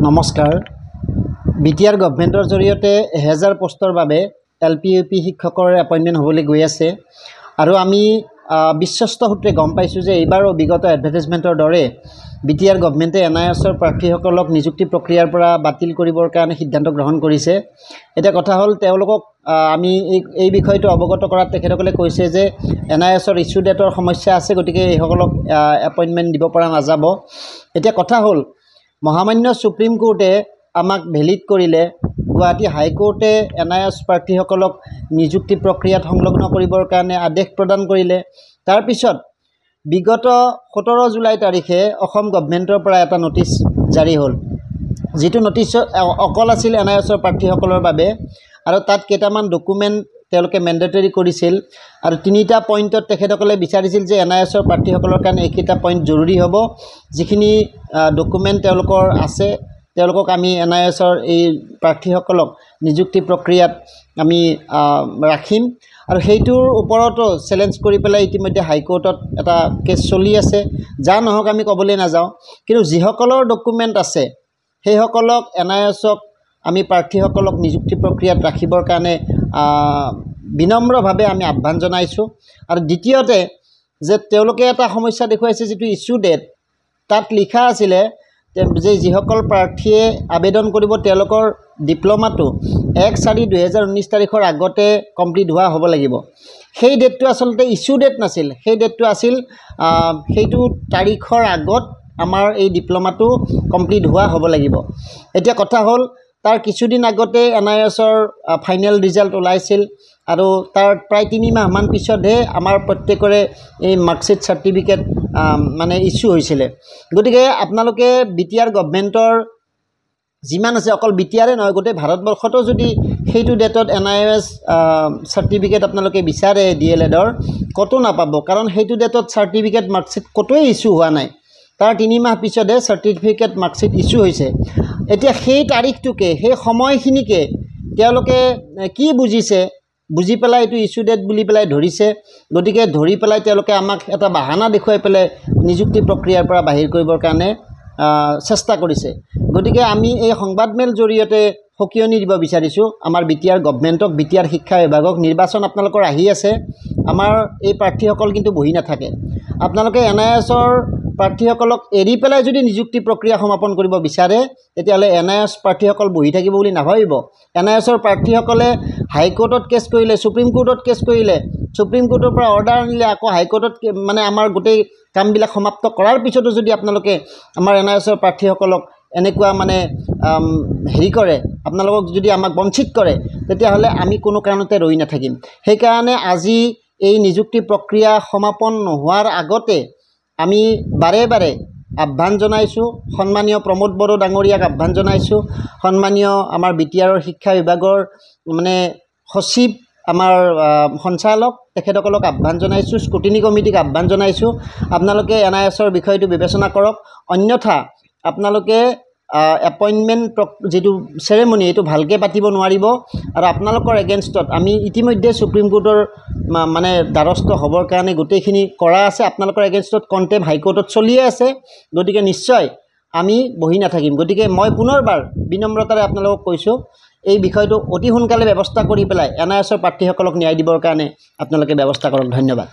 নমস্কাৰ। বিটিআৰ গভৰ্ণমেণ্টৰ জৰিয়তে 1000 পোষ্টৰ বাবে LP UP শিক্ষকৰ এপইণ্টমেণ্ট হ'বলৈ গৈ আছে আৰু আমি বিশ্বস্ত সূত্ৰে গম পাইছোঁ যে এইবাৰো বিগত এডভাৰটাইজমেণ্টৰ দৰে বিটিআৰ গভৰ্ণমেণ্টে NISৰ প্ৰাৰ্থীসকলক নিযুক্তি প্ৰক্ৰিয়াৰ পৰা বাতিল কৰিবৰ কাৰণে সিদ্ধান্ত গ্ৰহণ কৰিছে। এটা কথা হ'ল তেওঁলোকক আমি এই বিষয়টো অৱগত কৰাত তেখেতসকলে কৈছে যে NISৰ ইছ্যু ডেটৰ সমস্যা আছে, গতিকে এইসকলক এপইণ্টমেণ্ট দিব পৰা নাযাব। এতিয়া কথা হ'ল মহামান্য সুপ্ৰিম কোৰ্টে আমাক ভেলিড কৰিলে, গুৱাহাটী হাইকোৰ্টে NIS প্ৰাৰ্থীসকলক নিযুক্তি প্ৰক্ৰিয়াত সংলগ্ন কৰিবৰ কাৰণে আদেশ প্ৰদান কৰিলে। তাৰ পিছত বিগত 17 জুলাই তাৰিখে অসম গভৰ্ণমেণ্টৰ পৰা এটা নটিচ জাৰি হ'ল, যিটো নটিচ অকল আছিল NISৰ প্ৰাৰ্থীসকলৰ বাবে আৰু তাত কেইটামান ডকুমেণ্ট তেওঁলোকে মেণ্ডেটৰী কৰিছিল আৰু 3টা পইণ্টত তেখেতসকলে বিচাৰিছিল যে NISৰ প্ৰাৰ্থীসকলৰ কাৰণে এইকেইটা পইণ্ট জৰুৰী হ'ব। যিখিনি ডকুমেণ্ট তেওঁলোকৰ আছে তেওঁলোকক আমি NISৰ এই প্ৰাৰ্থীসকলক নিযুক্তি প্ৰক্ৰিয়াত আমি ৰাখিম আৰু সেইটোৰ ওপৰতো চেলেঞ্জ কৰি পেলাই ইতিমধ্যে হাইকোৰ্টত এটা কেছ চলি আছে। যা নহওক আমি ক'বলৈ নাযাওঁ, কিন্তু যিসকলৰ ডকুমেণ্ট আছে সেইসকলক NISক আমি প্ৰাৰ্থীসকলক নিযুক্তি প্ৰক্ৰিয়াত ৰাখিবৰ কাৰণে বিনম্ৰভাৱে আমি আহ্বান জনাইছোঁ। আৰু দ্বিতীয়তে যে তেওঁলোকে এটা সমস্যা দেখুৱাইছে, যিটো ইছ্যু ডেট তাত লিখা আছিলে যে যিসকল প্ৰাৰ্থীয়ে আবেদন কৰিব তেওঁলোকৰ ডিপ্ল'মাটো 1/4/2019 তাৰিখৰ আগতে কমপ্লিট হোৱা হ'ব লাগিব। সেই ডেটটো আচলতে ইছ্যু ডেট নাছিল, সেই ডেটটো আছিল সেইটো তাৰিখৰ আগত আমাৰ এই ডিপ্ল'মাটো কমপ্লিট হোৱা হ'ব লাগিব। এতিয়া কথা হ'ল তাৰ কিছুদিন আগতে NISৰ ফাইনেল ৰিজাল্ট ওলাইছিল আৰু তাৰ প্ৰায় 3 মাহমান পিছতহে আমাৰ প্ৰত্যেকৰে এই মাৰ্কশ্বিট চাৰ্টিফিকেট মানে ইছ্যু হৈছিলে। গতিকে আপোনালোকে বিটিআৰ গভৰ্ণমেণ্টৰ যিমান আছে, অকল বিটিআৰে নহয় গোটেই ভাৰতবৰ্ষতো যদি সেইটো ডেটত NIS চাৰ্টিফিকেট আপোনালোকে বিচাৰে DLEDৰ ক'তো নাপাব, কাৰণ সেইটো ডেটত চাৰ্টিফিকেট মাৰ্কশ্বিট ক'তোৱে ইছ্যু হোৱা নাই। তাৰ 3 মাহ পিছতহে চাৰ্টিফিকেট মাৰ্কশ্বিট ইছ্যু হৈছে। এতিয়া সেই তাৰিখটোকে, সেই সময়খিনিকে তেওঁলোকে কি বুজিছে, বুজি পেলাই এইটো ইছ্যু ডেট বুলি পেলাই ধৰিছে। গতিকে ধৰি পেলাই তেওঁলোকে আমাক এটা বাহানা দেখুৱাই পেলাই নিযুক্তি প্ৰক্ৰিয়াৰ পৰা বাহিৰ কৰিবৰ কাৰণে চেষ্টা কৰিছে। গতিকে আমি এই সংবাদমেল জৰিয়তে সকিয়নি দিব বিচাৰিছোঁ আমাৰ বিটিআৰ গভৰ্ণমেণ্টক, বিটিআৰ শিক্ষা বিভাগক। নিৰ্বাচন আপোনালোকৰ আহি আছে, আমাৰ এই প্ৰাৰ্থীসকল কিন্তু বহি নাথাকে। আপোনালোকে NISৰ প্ৰাৰ্থীসকলক এৰি পেলাই যদি নিযুক্তি প্ৰক্ৰিয়া সমাপন কৰিব বিচাৰে তেতিয়াহ'লে NIS প্ৰাৰ্থীসকল বহি থাকিব বুলি নাভাবিব। NISৰ প্ৰাৰ্থীসকলে হাইকোৰ্টত কেছ কৰিলে, সুপ্ৰিম কোৰ্টত কেছ কৰিলে, সুপ্ৰিম কোৰ্টৰ পৰা অৰ্ডাৰ আনিলে, আকৌ হাইকোৰ্টত মানে আমাৰ গোটেই কামবিলাক সমাপ্ত কৰাৰ পিছতো যদি আপোনালোকে আমাৰ NISৰ প্ৰাৰ্থীসকলক এনেকুৱা মানে হেৰি কৰে, আপোনালোকক যদি আমাক বঞ্চিত কৰে, তেতিয়াহ'লে আমি কোনো কাৰণতে ৰৈ নাথাকিম। সেইকাৰণে আজি এই নিযুক্তি প্ৰক্ৰিয়া সমাপন নোহোৱাৰ আগতে আমি বাৰে বাৰে আহ্বান জনাইছোঁ। সন্মানীয় প্ৰমোদ বড়ো ডাঙৰীয়াক আহ্বান জনাইছোঁ, সন্মানীয় আমাৰ বিটিআৰৰ শিক্ষা বিভাগৰ মানে সচিব, আমাৰ সঞ্চালক, তেখেতসকলক আহ্বান জনাইছোঁ, স্ক্ৰুটিনি কমিটিক আহ্বান জনাইছোঁ। আপোনালোকে NISৰ বিষয়টো বিবেচনা কৰক, অন্যথা আপোনালোকে এপইণ্টমেণ্ট যিটো চেৰেমনি এইটো ভালকৈ পাতিব নোৱাৰিব আৰু আপোনালোকৰ এগেইনষ্টত আমি ইতিমধ্যে সুপ্ৰিম কোৰ্টৰ মানে দ্বাৰস্থ হ'বৰ কাৰণে গোটেইখিনি কৰা আছে। আপোনালোকৰ এগেইনষ্টত কণ্টেম্প হাইকোৰ্টত চলিয়ে আছে। গতিকে নিশ্চয় আমি বহি নাথাকিম। গতিকে মই পুনৰবাৰ বিনম্ৰতাৰে আপোনালোকক কৈছোঁ, এই বিষয়টো অতি সোনকালে ব্যৱস্থা কৰি পেলাই NISৰ প্ৰাৰ্থীসকলক ন্যায় দিবৰ কাৰণে আপোনালোকে ব্যৱস্থা কৰক। ধন্যবাদ।